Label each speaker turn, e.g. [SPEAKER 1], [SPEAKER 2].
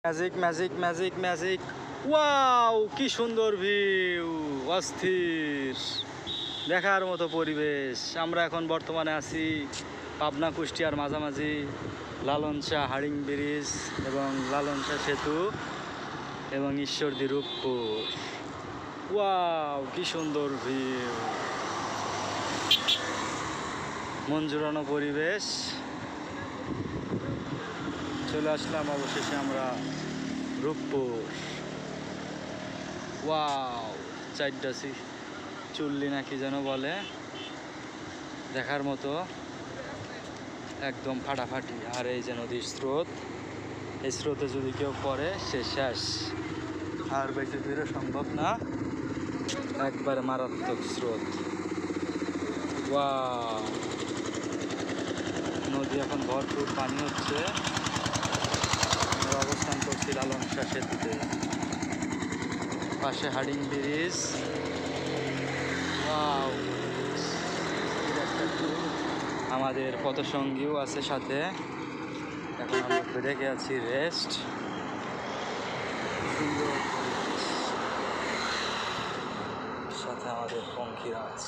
[SPEAKER 1] Magic magic magic magic. Wow, কি সুন্দর view, অস্থির, দেখার মতো পরিবেশ। আমরা এখন বর্তমানে আছি পাবনা কুষ্টিয়ার মাঝামাঝি লালন শাহ হারিং ব্রিজ এবং লালন শাহ সেতু এবং ঈশ্বরদী রূপপুর। ওয়াও, কি সুন্দর ভিউ, মন জুড়ানো পরিবেশ। চলে আসলাম অবশেষে আমরা রূপপুর। ওয়াও, চারটাসি চুল্লি নাকি যেন বলে, দেখার মতো একদম ফাটাফাটি। আর এই যে নদীর স্রোত, এই স্রোতে যদি কেউ পড়ে সে শেষ, আর বেশি দূরে সম্ভব না, একবারে মারাত্মক স্রোত। ওয়াও, নদী এখন ভরপুর পানি হচ্ছে। আমরা অবস্থান করছি লালন শাহ সেতুতে, পাশে হাডিং ব্রিজ। ওয়াও, আমাদের পথসঙ্গীও আছে সাথে। এখন আমরা ব্রেকে আছি, রেস্ট। সুন্দর সাথে আমাদের পঙ্খিরাজ।